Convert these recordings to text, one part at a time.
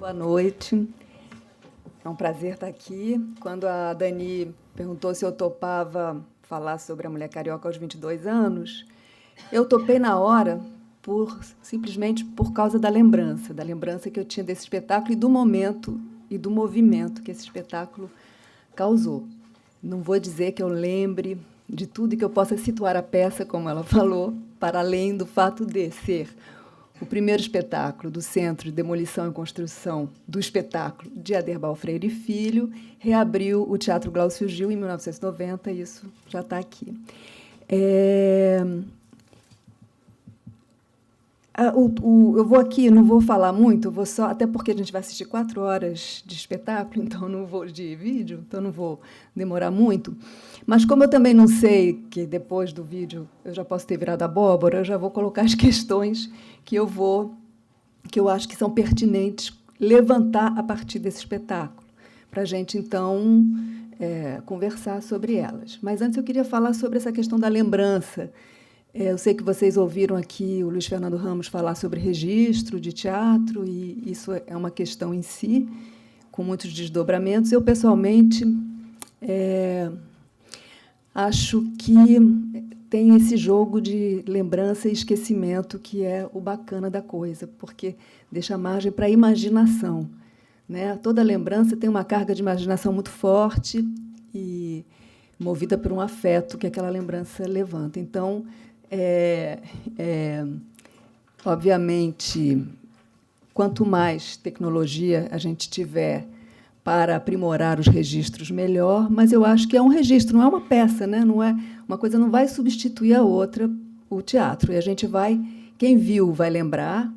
Boa noite. É um prazer estar aqui. Quando a Dani perguntou se eu topava falar sobre a mulher carioca aos 22 anos, eu topei na hora simplesmente por causa da lembrança que eu tinha desse espetáculo e do momento e do movimento que esse espetáculo causou. Não vou dizer que eu lembre de tudo e que eu possa situar a peça, como ela falou, para além do fato de ser o primeiro espetáculo do Centro de Demolição e Construção do Espetáculo de Aderbal Freire Filho, reabriu o Teatro Glaucio Gil em 1990, e isso já está aqui. Eu vou aqui, não vou falar muito, vou só, até porque a gente vai assistir 4 horas de espetáculo, então não vou de vídeo, então não vou demorar muito. Mas como eu também não sei que depois do vídeo eu já posso ter virado abóbora, eu já vou colocar as questões que eu acho que são pertinentes levantar a partir desse espetáculo, para a gente então conversar sobre elas. Mas antes eu queria falar sobre essa questão da lembrança. Eu sei que vocês ouviram aqui o Luiz Fernando Ramos falar sobre registro de teatro, e isso é uma questão em si, com muitos desdobramentos. Eu, pessoalmente, acho que tem esse jogo de lembrança e esquecimento que é o bacana da coisa, porque deixa margem para a imaginação, né? Toda lembrança tem uma carga de imaginação muito forte e movida por um afeto que aquela lembrança levanta. Então, obviamente, quanto mais tecnologia a gente tiver para aprimorar os registros, melhor, mas eu acho que é um registro, não é uma peça, né? Não é, uma coisa não vai substituir a outra, o teatro. E a gente vai, quem viu vai lembrar,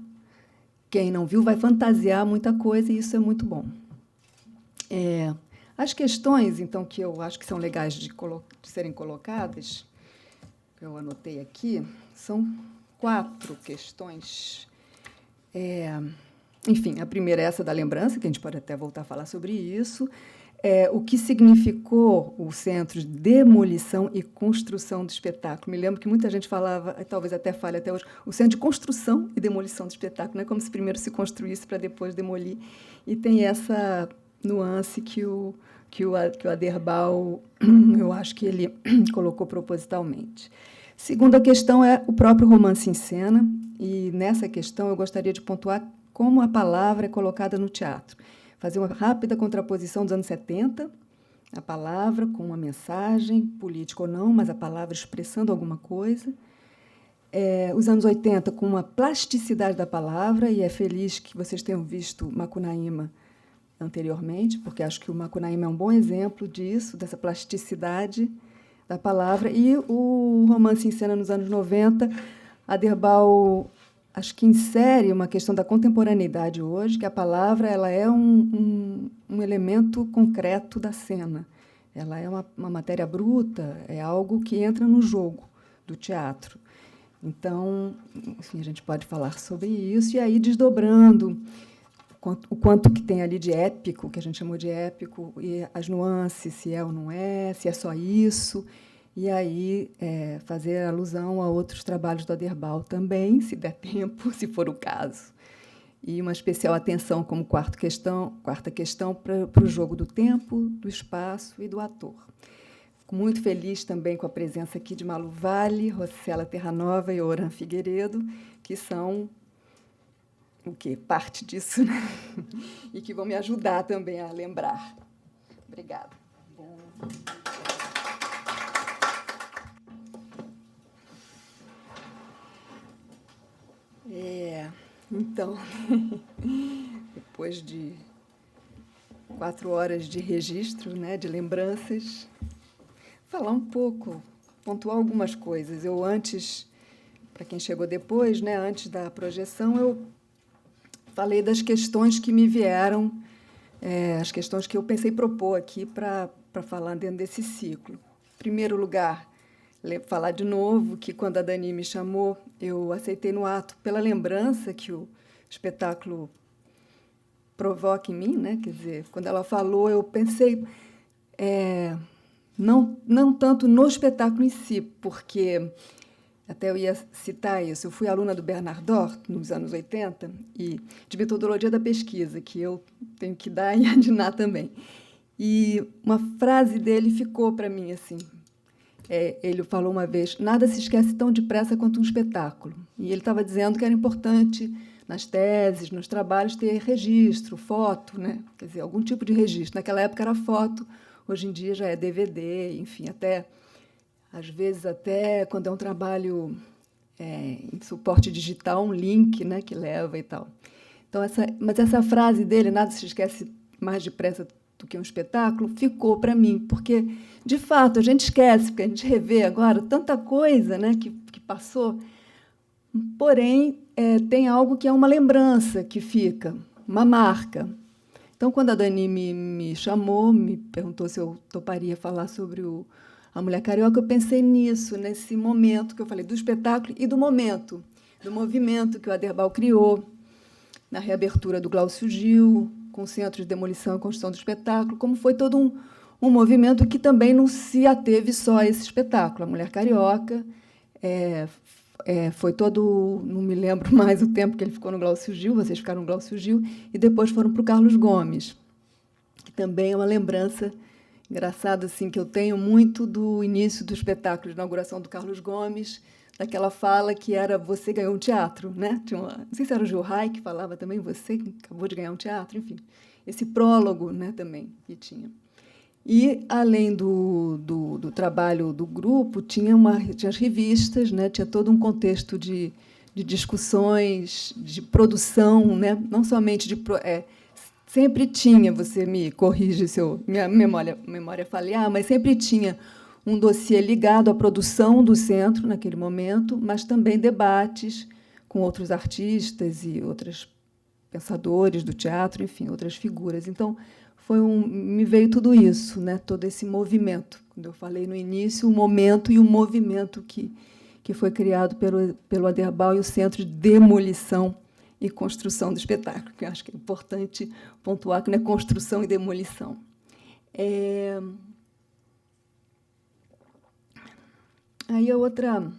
quem não viu vai fantasiar muita coisa, e isso é muito bom. As questões, então, que eu acho que são legais de serem colocadas, eu anotei aqui, são 4 questões. Enfim, a primeira é essa da lembrança, que a gente pode até voltar a falar sobre isso. O que significou o Centro de Demolição e Construção do Espetáculo? Me lembro que muita gente falava, talvez até fale até hoje, o Centro de Construção e Demolição do Espetáculo, né? Como se primeiro se construísse para depois demolir. E tem essa nuance que o Aderbal, eu acho que ele colocou propositalmente. Segunda questão é o próprio romance em cena, e nessa questão eu gostaria de pontuar como a palavra é colocada no teatro. Fazer uma rápida contraposição dos anos 70, a palavra com uma mensagem, política ou não, mas a palavra expressando alguma coisa. Os anos 80, com uma plasticidade da palavra, e é feliz que vocês tenham visto Macunaíma anteriormente, porque acho que o Macunaíma é um bom exemplo disso, dessa plasticidade da palavra. E o romance em cena nos anos 90, Aderbal, acho que insere uma questão da contemporaneidade hoje, que a palavra ela é um elemento concreto da cena. Ela é uma matéria bruta, é algo que entra no jogo do teatro. Então, enfim, a gente pode falar sobre isso, e aí desdobrando o quanto que tem ali de épico, que a gente chamou de épico, e as nuances, se é ou não é, se é só isso, e aí fazer alusão a outros trabalhos do Aderbal também, se der tempo, se for o caso. E uma especial atenção, como quarta questão, para o jogo do tempo, do espaço e do ator. Fico muito feliz também com a presença aqui de Malu Vale, Rosela Terranova e Oran Figueiredo, que são parte disso, né? E que vão me ajudar também a lembrar. Obrigada. Então, depois de 4 horas de registro, né, de lembranças, falar um pouco, pontuar algumas coisas. Eu antes, para quem chegou depois, né, antes da projeção, eu falei das questões que me vieram, as questões que eu pensei propor aqui para falar dentro desse ciclo. Em primeiro lugar, falar de novo que, quando a Dani me chamou, eu aceitei no ato pela lembrança que o espetáculo provoca em mim, né? Quer dizer, quando ela falou, eu pensei não tanto no espetáculo em si, porque até eu ia citar isso, eu fui aluna do Bernard Dort, nos anos 80, e de metodologia da pesquisa, que eu tenho que dar e adinar também. E uma frase dele ficou para mim assim. Ele falou uma vez: nada se esquece tão depressa quanto um espetáculo. E ele estava dizendo que era importante, nas teses, nos trabalhos, ter registro, foto, né? Quer dizer, algum tipo de registro. Naquela época era foto, hoje em dia já é DVD, enfim, até, às vezes, até quando é um trabalho em suporte digital, um link, né, que leva e tal. Então, mas essa frase dele, nada se esquece mais depressa do que um espetáculo, ficou para mim, porque, de fato, a gente esquece, porque a gente revê agora tanta coisa, né, que passou, porém, tem algo que é uma lembrança que fica, uma marca. Então, quando a Dani me chamou, me perguntou se eu toparia falar sobre a Mulher Carioca, eu pensei nisso, nesse momento que eu falei, do espetáculo e do momento, do movimento que o Aderbal criou, na reabertura do Glaucio Gil, com o Centro de Demolição e Construção do Espetáculo, como foi todo um movimento que também não se ateve só a esse espetáculo. A Mulher Carioca foi todo... Não me lembro mais o tempo que ele ficou no Glaucio Gil, vocês ficaram no Glaucio Gil, e depois foram para o Carlos Gomes, que também é uma lembrança engraçada assim, que eu tenho muito do início do espetáculo de inauguração do Carlos Gomes, daquela fala que era "você ganhou um teatro", né? Não sei se era o Gil Rai que falava também, "você acabou de ganhar um teatro", enfim, esse prólogo, né, também que tinha. E, além do trabalho do grupo, tinha as revistas, né, tinha todo um contexto de discussões, de produção, né, não somente sempre tinha, você me corrige se minha memória falhar, mas sempre tinha um dossiê ligado à produção do centro, naquele momento, mas também debates com outros artistas e outros pensadores do teatro, enfim, outras figuras. Então, me veio tudo isso, né? Todo esse movimento. Quando eu falei no início, o momento e o movimento que foi criado pelo Aderbal e o Centro de Demolição e Construção do Espetáculo, que eu acho que é importante pontuar que não é construção e demolição. Aí a outra...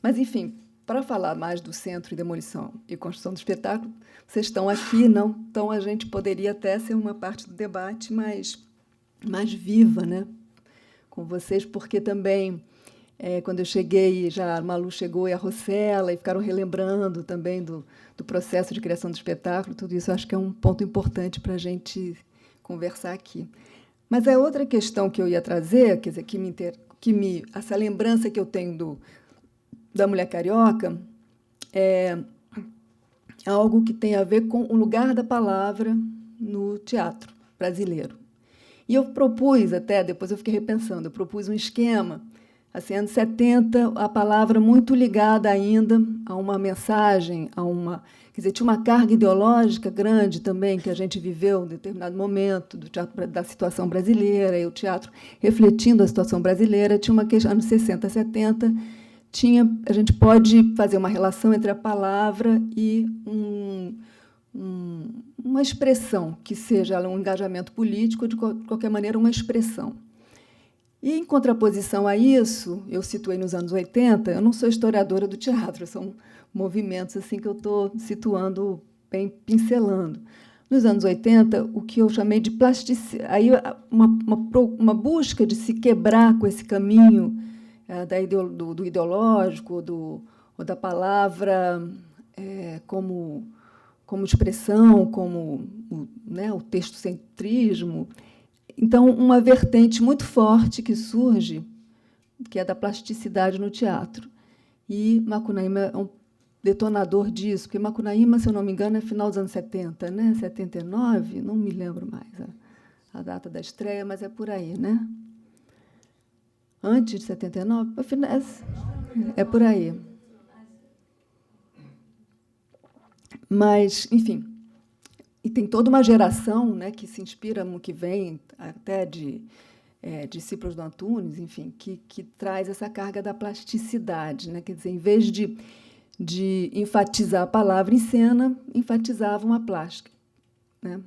Mas, enfim, para falar mais do Centro de Demolição e Construção do Espetáculo, vocês estão aqui, não? Então, a gente poderia até ser uma parte do debate mais viva, né, com vocês, porque também, quando eu cheguei, já a Malu chegou e a Rossella, e ficaram relembrando também do processo de criação do espetáculo, tudo isso acho que é um ponto importante para a gente conversar aqui. Mas a outra questão que eu ia trazer, quer dizer, essa lembrança que eu tenho da Mulher Carioca é algo que tem a ver com o lugar da palavra no teatro brasileiro. E eu propus, até depois eu fiquei repensando, eu propus um esquema, assim, anos 70, a palavra muito ligada ainda a uma mensagem, quer dizer, tinha uma carga ideológica grande também que a gente viveu em determinado momento do teatro, da situação brasileira, e o teatro refletindo a situação brasileira, tinha uma questão, anos 60, 70, a gente pode fazer uma relação entre a palavra e uma expressão, que seja um engajamento político, ou, de qualquer maneira, uma expressão. E, em contraposição a isso, eu situei nos anos 80, eu não sou historiadora do teatro, são movimentos assim que eu estou situando, bem pincelando. Nos anos 80, o que eu chamei de plasticidade, aí uma busca de se quebrar com esse caminho do ideológico, ou da palavra como expressão, como o textocentrismo. Então, uma vertente muito forte que surge, que é da plasticidade no teatro. E Macunaíma é um detonador disso, porque Macunaíma, se eu não me engano, é final dos anos 70, né? 79, não me lembro mais a data da estreia, mas é por aí, né? Antes de 79? É por aí. Mas, enfim, e tem toda uma geração, né, que se inspira no que vem, até de discípulos do Antunes, enfim, que traz essa carga da plasticidade, né? Quer dizer, em vez de enfatizar a palavra em cena, enfatizavam a plástica, né?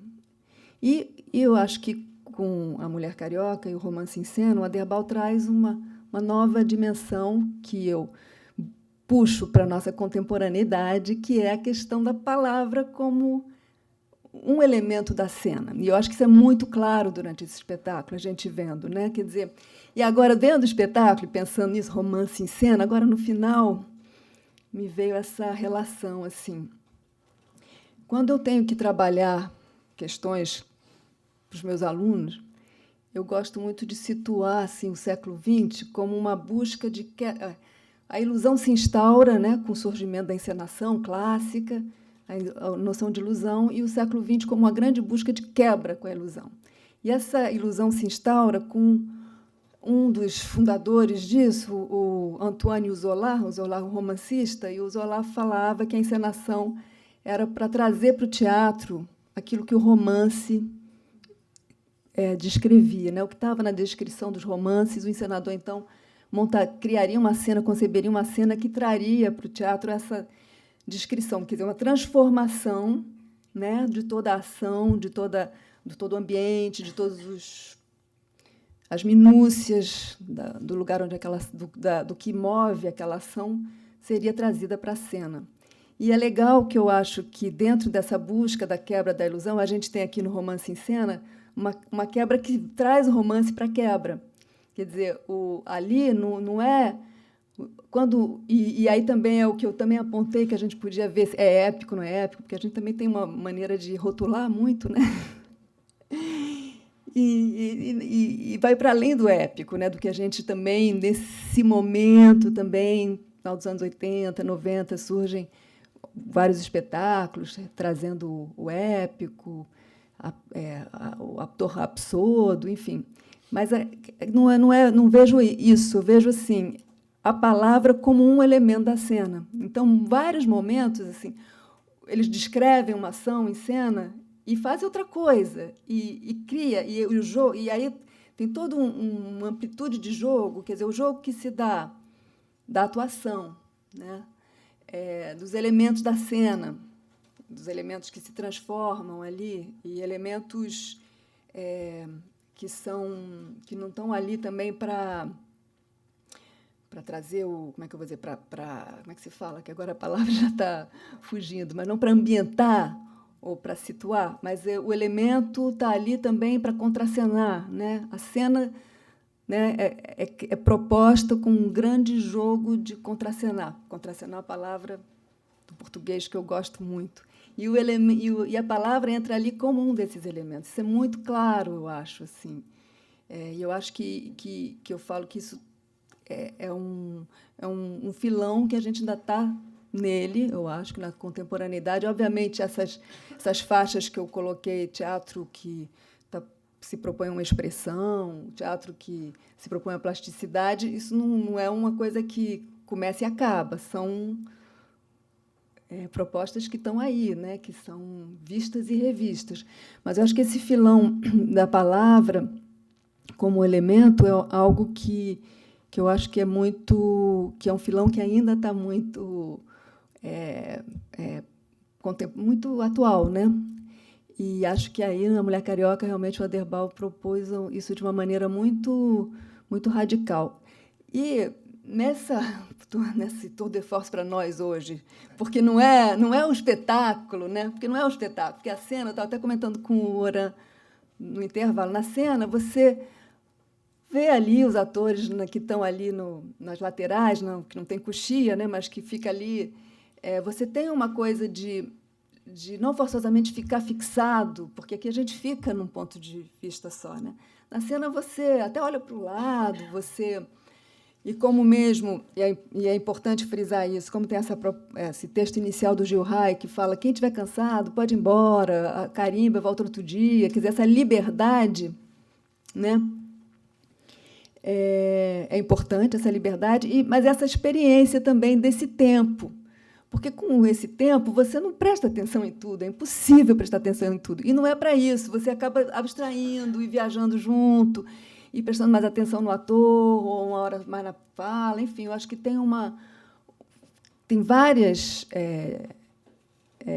E eu acho que, com A Mulher Carioca e o Romance em Cena, o Aderbal traz uma nova dimensão que eu puxo para a nossa contemporaneidade, que é a questão da palavra como um elemento da cena. E eu acho que isso é muito claro durante esse espetáculo, a gente vendo, né? Quer dizer, e agora, vendo o espetáculo, pensando nisso, romance em cena, agora, no final, me veio essa relação, assim. Quando eu tenho que trabalhar questões para os meus alunos, eu gosto muito de situar assim, o século XX como uma busca de... A ilusão se instaura, né, com o surgimento da encenação clássica, a noção de ilusão, e o século XX como uma grande busca de quebra com a ilusão. E essa ilusão se instaura com um dos fundadores disso, o Antoine Zola, o romancista, e o Zola falava que a encenação era para trazer para o teatro aquilo que o romance descrevia, né? O que estava na descrição dos romances, o encenador, então, criaria uma cena, conceberia uma cena que traria para o teatro essa descrição, quer dizer, uma transformação, né, de toda a ação, de todo o ambiente, de todas as minúcias do lugar onde do que move aquela ação seria trazida para a cena. E é legal que eu acho que, dentro dessa busca da quebra da ilusão, a gente tem aqui no Romance em Cena uma quebra que traz o romance para a quebra. Quer dizer, ali não é... E aí também é o que eu também apontei, que a gente podia ver se é épico, não é épico, porque a gente também tem uma maneira de rotular muito, né? E vai para além do épico, né? Do que a gente também, nesse momento, também, no final dos anos 80, 90, surgem vários espetáculos trazendo o épico, o rapsodo, enfim. Mas não vejo isso, eu vejo assim, a palavra como um elemento da cena. Então, em vários momentos, assim, eles descrevem uma ação em cena e fazem outra coisa, e cria, e aí tem toda uma amplitude de jogo, quer dizer, o jogo que se dá da atuação, né? Dos elementos da cena, dos elementos que se transformam ali, e elementos que não estão ali também para trazer como é que eu vou dizer, como é que se fala, que agora a palavra já está fugindo, mas não para ambientar ou para situar, mas o elemento está ali também para contracenar, né? A cena, né, é proposta com um grande jogo de contracenar. Contracenar é uma palavra do português que eu gosto muito. E a palavra entra ali como um desses elementos. Isso é muito claro, eu acho. Assim. E eu acho que eu falo que isso é um filão que a gente ainda está nele, eu acho, que na contemporaneidade. Obviamente, essas faixas que eu coloquei, teatro que se propõe uma expressão, teatro que se propõe a plasticidade, isso não é uma coisa que começa e acaba, são propostas que estão aí, né, que são vistas e revistas. Mas eu acho que esse filão da palavra como elemento é algo que eu acho que é um filão que ainda está muito muito atual, né? E acho que aí na Mulher Carioca realmente o Aderbal propôs isso de uma maneira muito radical. E nesse tour de force para nós hoje, porque não é um espetáculo, né? Porque não é um espetáculo, porque a cena, eu estava até comentando com o Oran no intervalo, na cena você vê ali os atores que estão ali nas laterais, que não tem coxia, né? Mas que fica ali. Você tem uma coisa de não forçosamente ficar fixado, porque aqui a gente fica num ponto de vista só, né? Na cena você até olha para o lado, e como mesmo, e é importante frisar isso, como tem esse texto inicial do Gil Rai, que fala quem estiver cansado pode ir embora, a carimba volta outro dia, quer dizer, essa liberdade, né? É importante essa liberdade, mas essa experiência também desse tempo, porque com esse tempo você não presta atenção em tudo, é impossível prestar atenção em tudo. E não é para isso, você acaba abstraindo e viajando junto, e prestando mais atenção no ator, ou uma hora mais na fala, enfim, eu acho que tem várias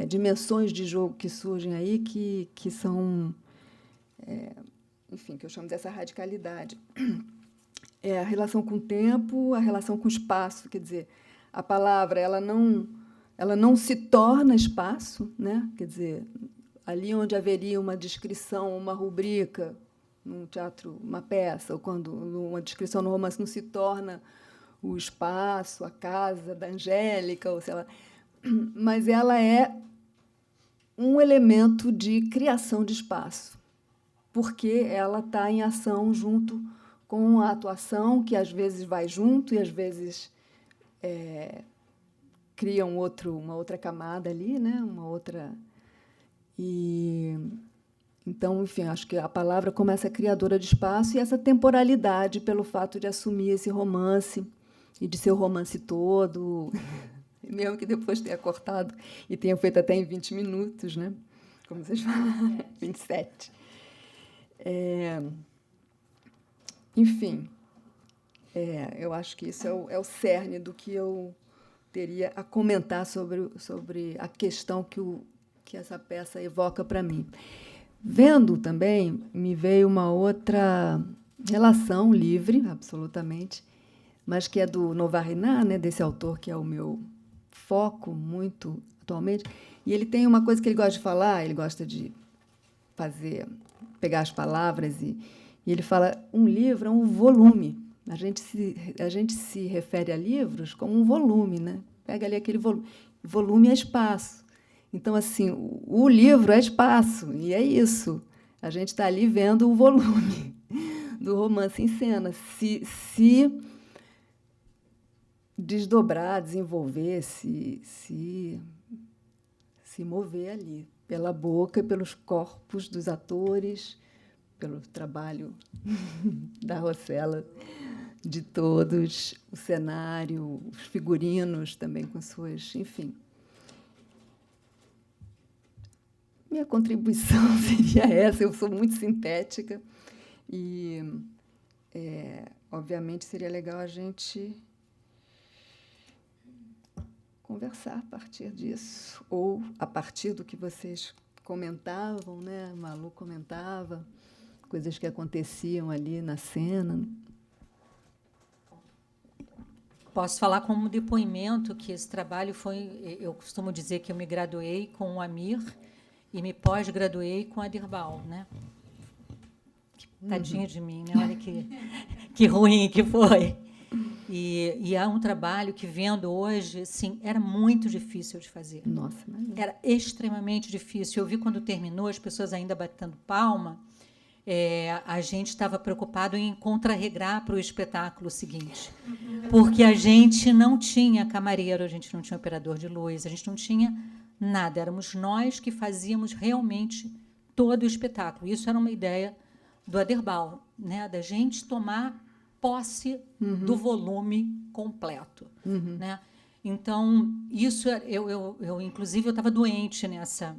dimensões de jogo que surgem aí que são, enfim, que eu chamo dessa radicalidade. A relação com o tempo, a relação com o espaço, quer dizer, a palavra ela não se torna espaço, né? Quer dizer, ali onde haveria uma descrição, uma rubrica, num teatro, uma peça, ou quando uma descrição no romance não se torna o espaço, a casa da Angélica, ou sei lá, mas ela é um elemento de criação de espaço, porque ela está em ação junto com a atuação, que às vezes vai junto e às vezes cria uma outra camada ali, né? Uma outra. E então, enfim, acho que a palavra como essa criadora de espaço e essa temporalidade pelo fato de assumir esse romance e de ser o romance todo, mesmo que depois tenha cortado e tenha feito até em 20 minutos, né? Como vocês falaram, 27. Enfim, eu acho que isso é o cerne do que eu teria a comentar sobre a questão que essa peça evoca para mim. Vendo também, me veio uma outra relação livre, absolutamente, mas que é do Novarriná, né, desse autor que é o meu foco muito atualmente. E ele tem uma coisa que ele gosta de falar, ele gosta de pegar as palavras e ele fala, um livro é um volume. A gente se refere a livros como um volume, né? Pega ali aquele volume. Volume é espaço. Então, assim, o livro é espaço, e é isso. A gente está ali vendo o volume do romance em cena. Se desdobrar, desenvolver, se mover ali, pela boca, pelos corpos dos atores, pelo trabalho da Rossella, de todos, o cenário, os figurinos também com suas, enfim. Minha contribuição seria essa. Eu sou muito sintética e, obviamente, seria legal a gente conversar a partir disso, ou a partir do que vocês comentavam, né? A Malu comentava, coisas que aconteciam ali na cena. Posso falar como depoimento que esse trabalho foi... Eu costumo dizer que eu me graduei com o Amir e me pós-graduei com a Dirbal, né? Tadinho de mim, né? Olha que ruim que foi. E é um trabalho que, vendo hoje, assim, era muito difícil de fazer. Nossa, imagina. Era extremamente difícil. Eu vi quando terminou, as pessoas ainda batendo palma, a gente estava preocupado em contrarregrar para o espetáculo seguinte. Porque a gente não tinha camareiro, a gente não tinha operador de luz, a gente não tinha nada. Éramos nós que fazíamos realmente todo o espetáculo. Isso era uma ideia do Aderbal, né? Da gente tomar posse do volume completo. Né? Então, isso, inclusive, eu estava doente nessa.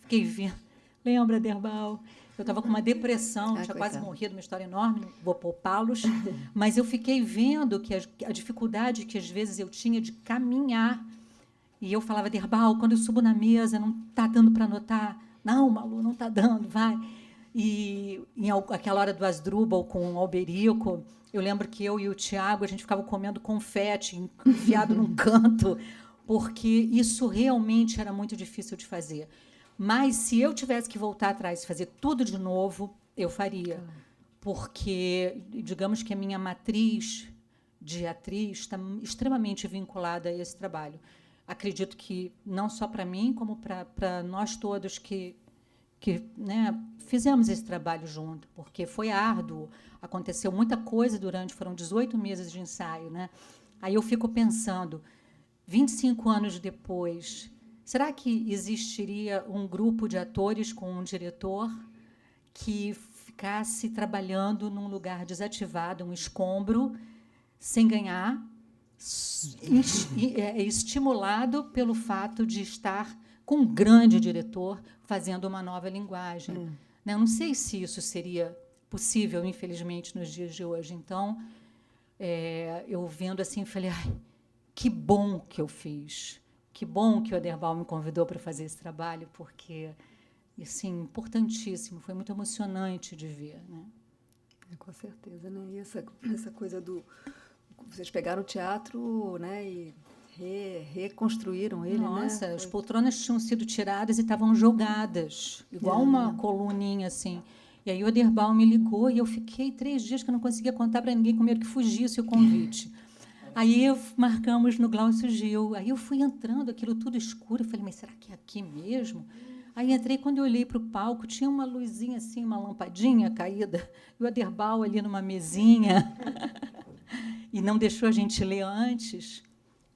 Fiquei vendo. Lembra, Aderbal? Eu estava com uma depressão, tinha quase morrido, uma história enorme, não vou poupá-los, mas eu fiquei vendo que a dificuldade que, às vezes, eu tinha de caminhar. E eu falava, Aderbal, quando eu subo na mesa, não está dando para anotar. Não, Malu, não está dando, vai. E aquela hora do Asdrubal com o Alberico, eu lembro que eu e o Tiago, a gente ficava comendo confete, enfiado num canto, porque isso realmente era muito difícil de fazer. Mas, se eu tivesse que voltar atrás e fazer tudo de novo, eu faria. Porque, digamos que a minha matriz de atriz está extremamente vinculada a esse trabalho. Acredito que, não só para mim, como para nós todos que né, fizemos esse trabalho junto, porque foi árduo, aconteceu muita coisa foram 18 meses de ensaio. Né? Aí eu fico pensando, 25 anos depois, será que existiria um grupo de atores com um diretor que ficasse trabalhando num lugar desativado, um escombro, sem ganhar, estimulado pelo fato de estar com um grande diretor fazendo uma nova linguagem? Né? Não sei se isso seria possível, infelizmente, nos dias de hoje. Então, eu vendo assim, falei, ai, que bom que eu fiz, que bom que o Aderbal me convidou para fazer esse trabalho, porque, assim, importantíssimo, foi muito emocionante de ver. Né? Com certeza. Né? E essa coisa do... Vocês pegaram o teatro, né, e reconstruíram ele, Nossa, né? as poltronas tinham sido tiradas e estavam jogadas, igual uma coluninha assim. E aí o Oderbal me ligou e eu fiquei 3 dias que eu não conseguia contar para ninguém, com medo que fugisse o convite. Aí marcamos no Glaucio Gil. Aí eu fui entrando, aquilo tudo escuro. Eu falei, mas será que é aqui mesmo? Aí entrei, quando eu olhei para o palco, tinha uma luzinha assim, uma lampadinha caída, e o Oderbal ali numa mesinha. E não deixou a gente ler antes.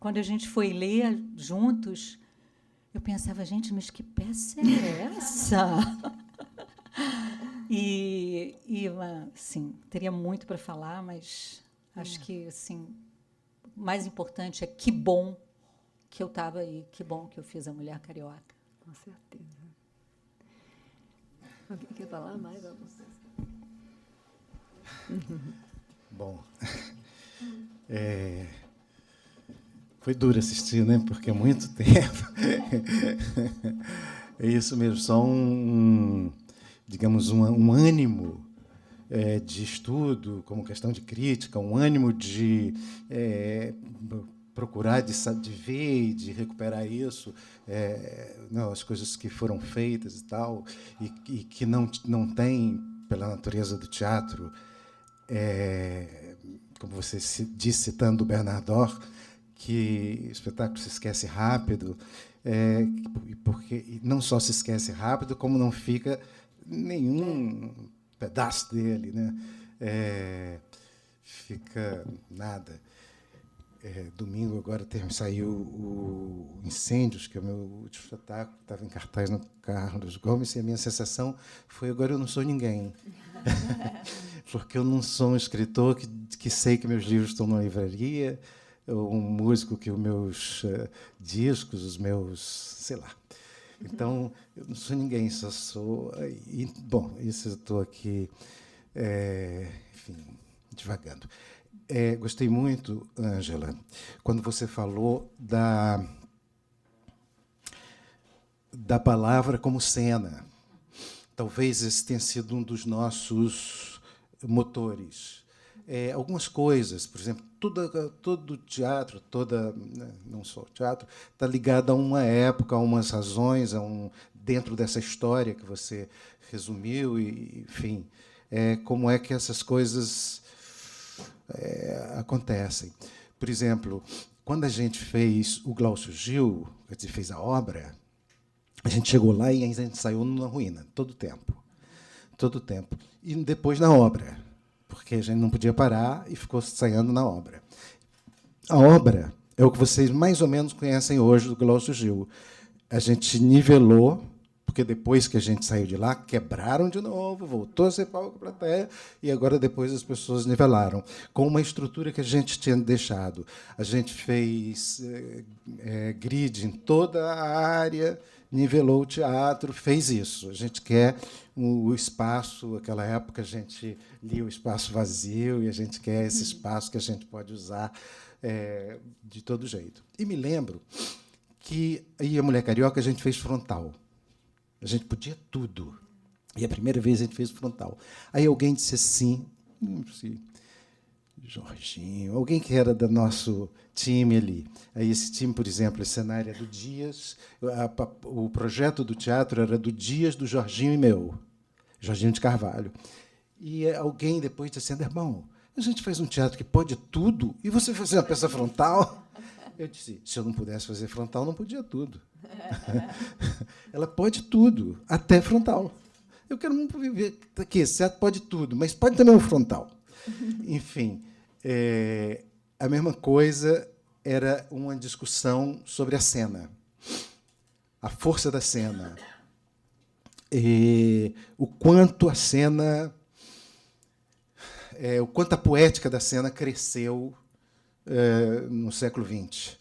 Quando a gente foi ler juntos, eu pensava, gente, mas que peça é essa? Assim, teria muito para falar, mas acho que assim, o mais importante é que bom que eu estava aí, que bom que eu fiz a Mulher Carioca. Com certeza. Alguém quer falar mais? Bom, foi duro assistir, né? Porque é muito tempo. É isso mesmo, só digamos, um ânimo de estudo, como questão de crítica, um ânimo de procurar de ver e de recuperar isso, não, as coisas que foram feitas e tal, e que não tem, pela natureza do teatro, como você disse, citando o Bernardor, que o espetáculo se esquece rápido, porque não só se esquece rápido, como não fica nenhum pedaço dele, né? Fica nada. Domingo agora saiu o Incêndios, que é o meu último espetáculo, estava em cartaz no Carlos Gomes, e a minha sensação foi: agora eu não sou ninguém. Porque eu não sou um escritor que sei que meus livros estão na livraria, ou um músico que os meus discos, os meus, sei lá. Então, eu não sou ninguém, só sou... Bom, isso eu estou aqui, enfim, divagando. Gostei muito, Ângela, quando você falou da palavra como cena. Talvez esse tenha sido um dos nossos motores. Algumas coisas, por exemplo, todo teatro, não só o teatro, está ligado a uma época, a umas razões, dentro dessa história que você resumiu, e, enfim, como é que essas coisas acontecem. Por exemplo, quando a gente fez o Glaucio Gil, a gente fez a obra, a gente chegou lá e a gente saiu na ruína, todo o tempo. Todo o tempo. E depois na obra, porque a gente não podia parar e ficou ensaiando na obra. A obra é o que vocês mais ou menos conhecem hoje do Glaucio Gil. A gente nivelou, porque depois que a gente saiu de lá, quebraram de novo, voltou a ser palco plateia, e agora depois as pessoas nivelaram, com uma estrutura que a gente tinha deixado. A gente fez grid em toda a área, nivelou o teatro, fez isso. A gente quer o espaço, naquela época a gente lia o espaço vazio, e a gente quer esse espaço que a gente pode usar de todo jeito. E me lembro que aí a Mulher Carioca a gente fez frontal. A gente podia tudo. E a primeira vez a gente fez frontal. Aí alguém disse assim, Jorginho, alguém que era do nosso time ali. Aí esse time, por exemplo, esse cenário é do Dias, o projeto do teatro era do Dias, do Jorginho e meu, Jorginho de Carvalho. E alguém depois disse assim, irmão, a gente faz um teatro que pode tudo, e você fazer uma peça frontal? Eu disse, se eu não pudesse fazer frontal, não podia tudo. Ela pode tudo, até frontal. Eu quero muito viver aqui, esse teatro pode tudo, mas pode também o frontal. Enfim, a mesma coisa era uma discussão sobre a cena, a força da cena, e o quanto a cena, o quanto a poética da cena cresceu no século XX,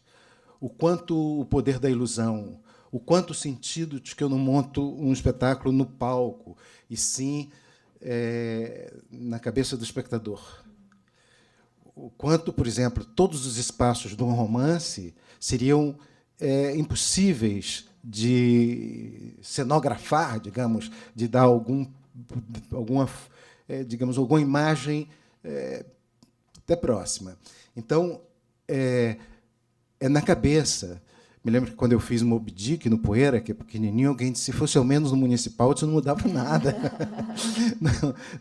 o quanto o poder da ilusão, o quanto o sentido de que eu não monto um espetáculo no palco, e sim na cabeça do espectador. O quanto, por exemplo, todos os espaços de um romance seriam impossíveis de cenografar, digamos, de dar alguma imagem até próxima. Então, é na cabeça. Me lembro que quando eu fiz Moby Dick no Poeira, que é pequenininho, alguém disse, se fosse ao menos no municipal, isso não mudava nada.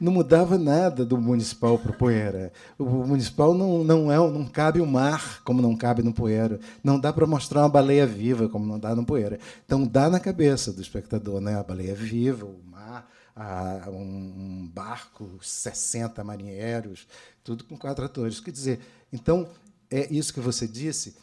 Não mudava nada do municipal para o Poeira. O municipal não cabe o mar, como não cabe no Poeira. Não dá para mostrar uma baleia viva, como não dá no Poeira. Então, dá na cabeça do espectador, né? A baleia viva, o mar, um barco, 60 marinheiros, tudo com 4 atores. Quer dizer, então, é isso que você disse,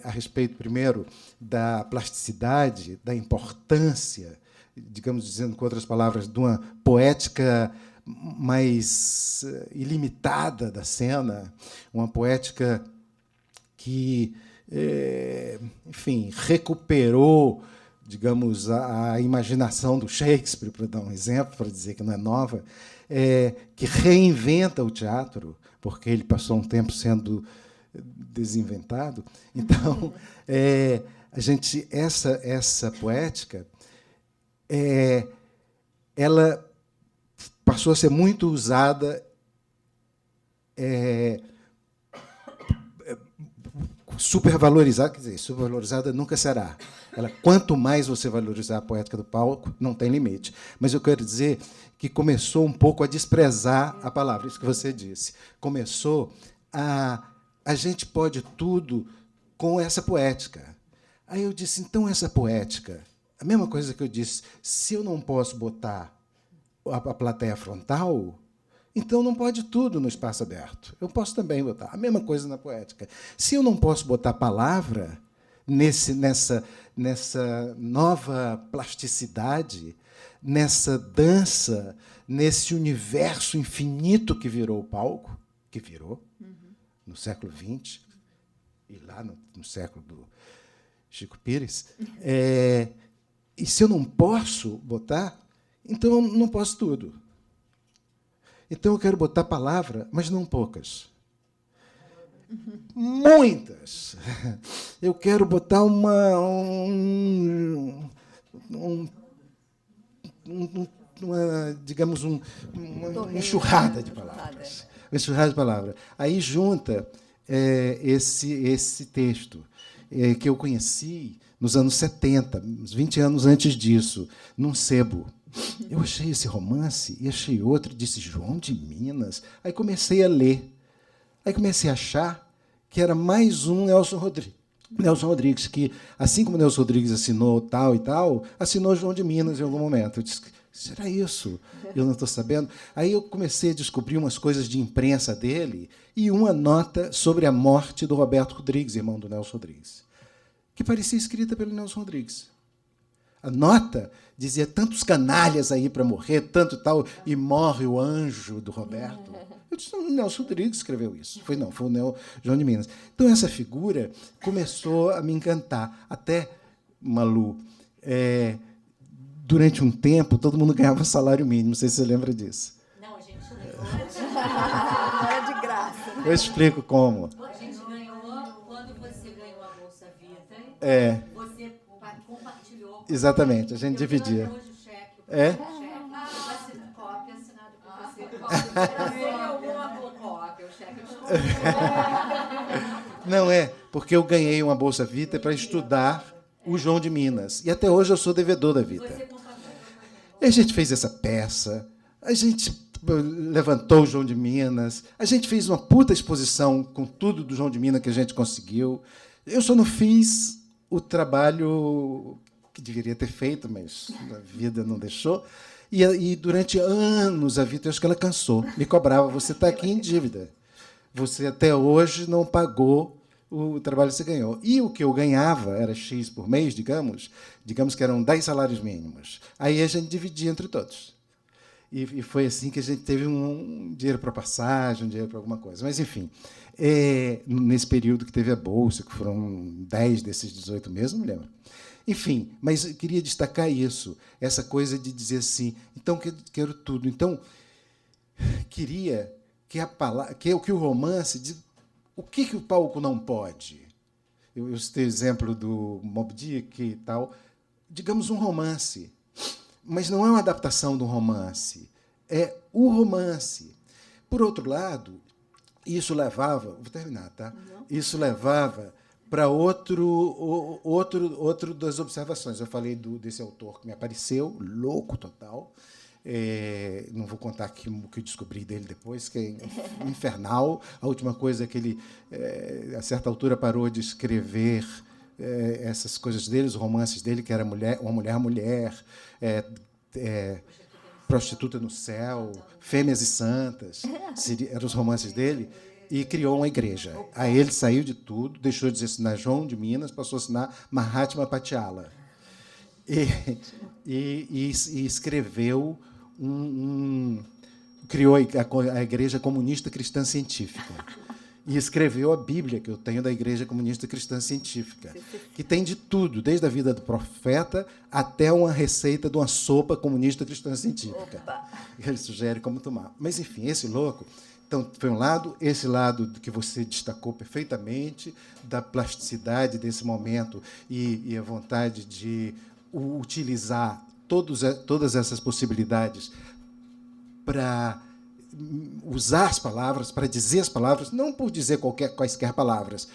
a respeito, primeiro, da plasticidade, da importância, digamos, dizendo com outras palavras, de uma poética mais ilimitada da cena, uma poética que, enfim, recuperou, digamos, a imaginação do Shakespeare, para dar um exemplo, para dizer que não é nova, que reinventa o teatro, porque ele passou um tempo sendo desinventado. Então, essa poética, ela passou a ser muito usada, supervalorizada, quer dizer, supervalorizada nunca será. Quanto mais você valorizar a poética do palco, não tem limite. Mas eu quero dizer que começou um pouco a desprezar a palavra, isso que você disse. Começou a gente pode tudo com essa poética. Aí eu disse, então, essa poética, a mesma coisa que eu disse, se eu não posso botar a plateia frontal, então não pode tudo no espaço aberto. Eu posso também botar a mesma coisa na poética. Se eu não posso botar palavra nessa nova plasticidade, nessa dança, nesse universo infinito que virou o palco, que virou, no século XX, e lá no século do Chico Pires, e se eu não posso botar, então eu não posso tudo. Então eu quero botar palavra, mas não poucas. Muitas. Eu quero botar digamos, uma enxurrada de palavras. Uma enxurrada de palavras. Aí junta esse texto que eu conheci nos anos 70, uns 20 anos antes disso, num sebo. Eu achei esse romance e achei outro, disse João de Minas. Aí comecei a ler. Aí comecei a achar que era mais um Nelson Rodrigues. Nelson Rodrigues, que, assim como Nelson Rodrigues assinou tal e tal, assinou João de Minas em algum momento. Eu disse, será isso? Eu não estou sabendo. Aí eu comecei a descobrir umas coisas de imprensa dele e uma nota sobre a morte do Roberto Rodrigues, irmão do Nelson Rodrigues, que parecia escrita pelo Nelson Rodrigues. A nota dizia tantos canalhas aí para morrer, tanto tal, e morre o anjo do Roberto. Eu disse, o Nelson Rodrigues escreveu isso. Foi o João de Minas. Então, essa figura começou a me encantar. Até, Malu, durante um tempo, todo mundo ganhava salário mínimo. Não sei se você lembra disso. Não, a gente Não era de graça. Eu explico como. A gente ganhou quando você ganhou a Bolsa Vita. Você compartilhou. Exatamente, a gente dividia. Hoje o cheque. Cópia assinada por você. Cópia, o cheque Não porque eu ganhei uma Bolsa Vita para estudar o João de Minas. E até hoje eu sou devedor da Vita. E a gente fez essa peça, a gente levantou o João de Minas, a gente fez uma puta exposição com tudo do João de Minas que a gente conseguiu. Eu só não fiz o trabalho que deveria ter feito, mas a vida não deixou. E durante anos a Vita, eu acho que ela cansou, me cobrava, você está aqui em dívida. Você até hoje não pagou o trabalho que você ganhou. E o que eu ganhava era X por mês, digamos que eram 10 salários mínimos. Aí a gente dividia entre todos. E foi assim que a gente teve um dinheiro para passagem, um dinheiro para alguma coisa. Mas, enfim, nesse período que teve a Bolsa, que foram 10 desses 18 meses, não me lembro. Enfim, mas eu queria destacar isso, essa coisa de dizer assim, então, quero tudo. Então, queria que o romance... O que o palco não pode? Eu citei o exemplo do Moby Dick e tal. Digamos um romance. Mas não é uma adaptação de um romance. É o romance. Por outro lado, isso levava... Vou terminar, tá? Isso levava para outro das observações. Eu falei desse autor que me apareceu, louco total. Não vou contar aqui o que eu descobri dele depois, que é infernal. A última coisa é que ele, a certa altura, parou de escrever essas coisas dele, os romances dele, que era uma mulher, Prostituta no Céu, Fêmeas e Santas, eram os romances dele, e criou uma igreja. Aí ele saiu de tudo, deixou de assinar João de Minas, passou a assinar Mahatma Patiala. E escreveu criou a Igreja Comunista Cristã Científica. E escreveu a Bíblia, que eu tenho, da Igreja Comunista Cristã Científica, que tem de tudo, desde a vida do profeta até uma receita de uma sopa comunista cristã científica. Ele sugere como tomar. Mas, enfim, esse louco... Então, foi um lado, esse lado que você destacou perfeitamente, da plasticidade desse momento e a vontade de utilizar todas essas possibilidades para usar as palavras, para dizer as palavras, não por dizer quaisquer palavras,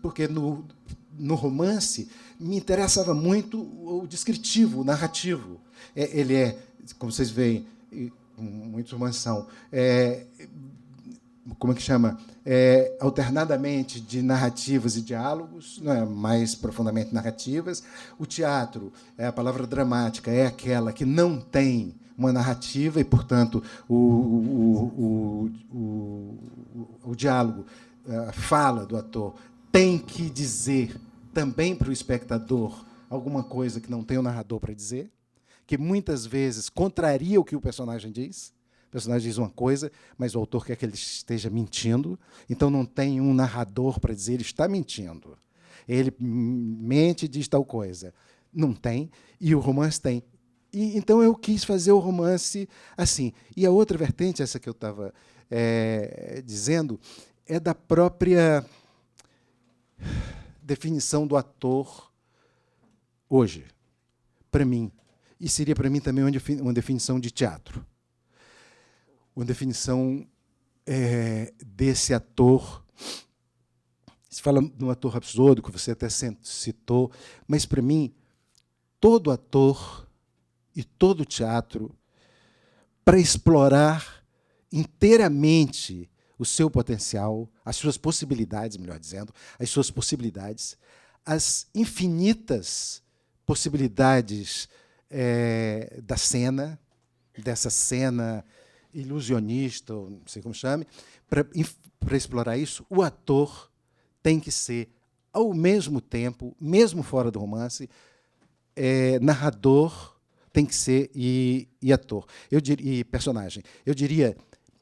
porque no romance me interessava muito o descritivo, o narrativo. Ele é, como vocês veem, muitos romances são, como é que chama? Alternadamente de narrativas e diálogos, não é? Mais profundamente narrativas. O teatro, a palavra dramática, é aquela que não tem uma narrativa e, portanto, o diálogo, a fala do ator, tem que dizer também para o espectador alguma coisa que não tem o narrador para dizer, que muitas vezes contraria o que o personagem diz. O personagem diz uma coisa, mas o autor quer que ele esteja mentindo, então não tem um narrador para dizer ele está mentindo. Ele mente e diz tal coisa. Não tem, e o romance tem. Então eu quis fazer o romance assim. E a outra vertente, essa que eu estava dizendo, é da própria definição do ator hoje, para mim. E seria, para mim, também uma definição de teatro. Uma definição desse ator. Se fala de um ator rapsôdico, você até citou, mas, para mim, todo ator e todo teatro, para explorar inteiramente o seu potencial, as suas possibilidades, melhor dizendo, as suas possibilidades, as infinitas possibilidades da cena, dessa cena ilusionista, ou não sei como chame, para explorar isso, o ator tem que ser, ao mesmo tempo, mesmo fora do romance, narrador tem que ser e ator. E personagem. Eu diria,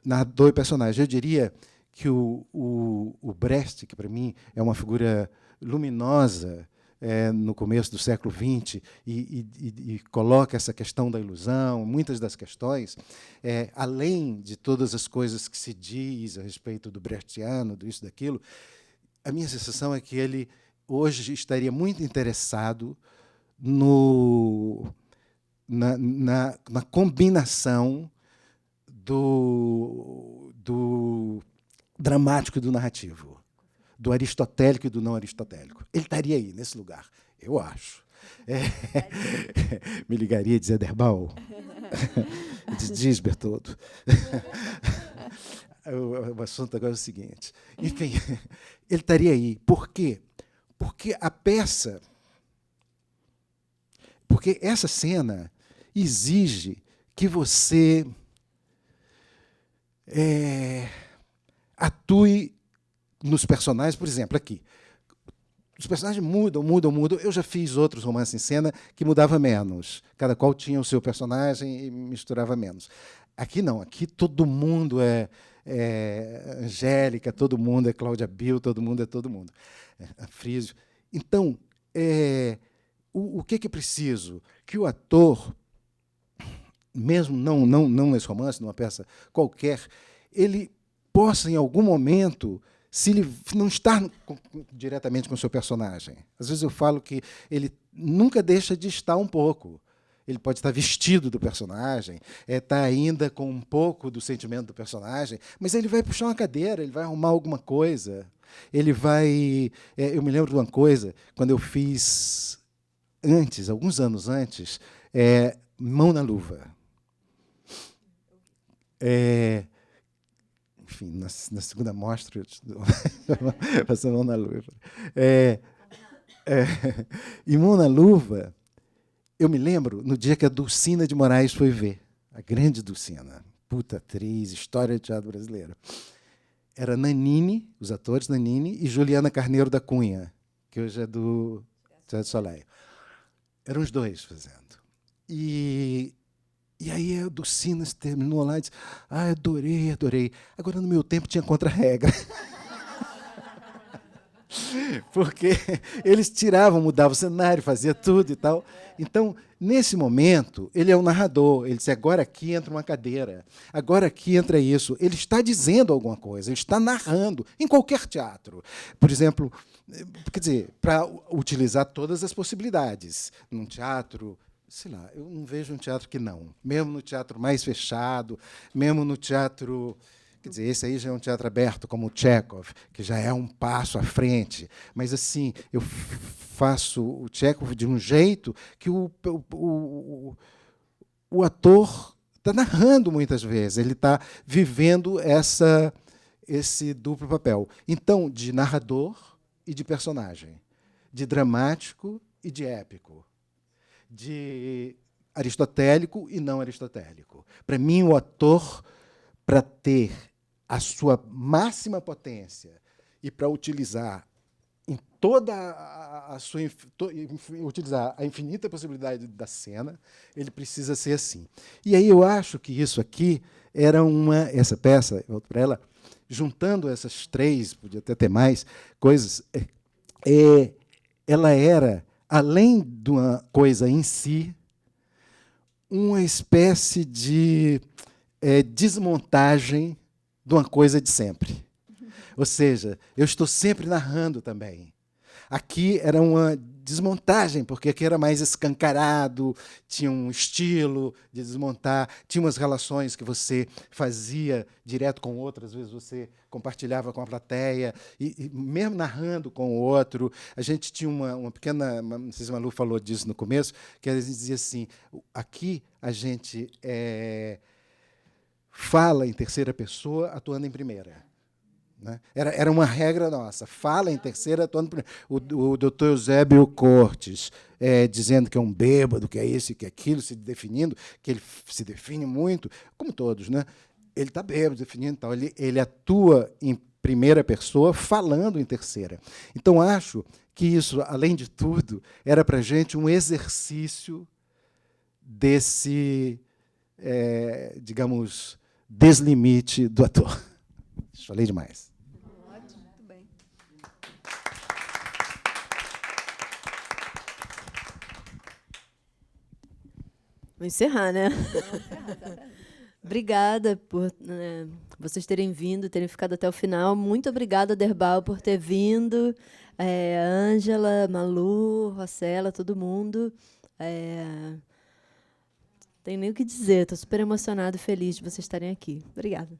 narrador e personagem, eu diria que o Brecht, que para mim é uma figura luminosa, no começo do século XX, e coloca essa questão da ilusão, muitas das questões, além de todas as coisas que se diz a respeito do brechtiano, disso, daquilo, a minha sensação é que ele hoje estaria muito interessado na combinação do dramático e do narrativo, do aristotélico e do não aristotélico. Ele estaria aí, nesse lugar, eu acho. Me ligaria e dizia, Derbal, diz, Bertoldo. O assunto agora é o seguinte. Enfim, ele estaria aí. Por quê? Porque a peça... Porque essa cena exige que você atue nos personagens. Por exemplo, aqui. Os personagens mudam. Eu já fiz outros romances em cena que mudava menos. Cada qual tinha o seu personagem e misturava menos. Aqui não. Aqui todo mundo é Angélica, todo mundo é Cláudia Bill, todo mundo é todo mundo. Frísio. Então, o que é preciso? Que o ator, mesmo não nesse romance, numa peça qualquer, ele possa, em algum momento, se ele não estar diretamente com o seu personagem. Às vezes eu falo que ele nunca deixa de estar um pouco. Ele pode estar vestido do personagem, está ainda com um pouco do sentimento do personagem, mas ele vai puxar uma cadeira, ele vai arrumar alguma coisa, Ele vai... eu me lembro de uma coisa, quando eu fiz antes, alguns anos antes, Mão na Luva. Enfim, na segunda mostra, passou Mão na Luva. E Mão na Luva, eu me lembro no dia que a Dulcina de Moraes foi ver, a grande Dulcina, puta atriz, história do teatro brasileiro. Era Nanini, os atores Nanini, e Juliana Carneiro da Cunha, que hoje é do Teatro Soleil. Eram os dois fazendo. E aí a Dulcina terminou lá e disse, adorei, adorei. Agora, no meu tempo, tinha contra-regra. Porque eles tiravam, mudavam o cenário, fazia tudo e tal. Então, nesse momento, ele é o narrador. Ele diz, agora aqui entra uma cadeira, agora aqui entra isso. Ele está dizendo alguma coisa, ele está narrando, em qualquer teatro. Por exemplo, quer dizer, para utilizar todas as possibilidades. Num teatro, sei lá, eu não vejo um teatro que não. Mesmo no teatro mais fechado, mesmo no teatro... Quer dizer, esse aí já é um teatro aberto, como o Tchekhov, que já é um passo à frente. Mas, assim, eu faço o Tchekhov de um jeito que o ator está narrando muitas vezes, ele está vivendo esse duplo papel. Então, de narrador e de personagem, de dramático e de épico, de aristotélico e não aristotélico. Para mim, o ator, para ter a sua máxima potência e para utilizar em toda a sua utilizar a infinita possibilidade da cena, ele precisa ser assim. E aí eu acho que isso aqui era essa peça, eu volto para ela, juntando essas três, podia até ter mais coisas, ela era, além de uma coisa em si, uma espécie de desmontagem de uma coisa de sempre. Ou seja, eu estou sempre narrando também. Aqui era uma desmontagem, porque aqui era mais escancarado, tinha um estilo de desmontar, tinha umas relações que você fazia direto com o outro, às vezes você compartilhava com a plateia, e mesmo narrando com o outro, a gente tinha uma pequena, não sei se a Malu falou disso no começo, que a gente dizia assim, aqui a gente fala em terceira pessoa, atuando em primeira. Né? Era uma regra nossa. Fala em terceira, atuando em primeira. O doutor Eusébio Cortes, dizendo que é um bêbado, que é isso e que é aquilo, se definindo, que ele se define muito, como todos. Né? Ele está bêbado, definindo tal. Ele atua em primeira pessoa, falando em terceira. Então, acho que isso, além de tudo, era para a gente um exercício desse, digamos, deslimite do ator. Falei demais. Ótimo, muito bem. Vou encerrar, né? Obrigada por vocês terem vindo, terem ficado até o final. Muito obrigada, Derbal, por ter vindo. Ângela, Malu, Rossella, todo mundo. Tenho nem o que dizer, estou super emocionada e feliz de vocês estarem aqui. Obrigada.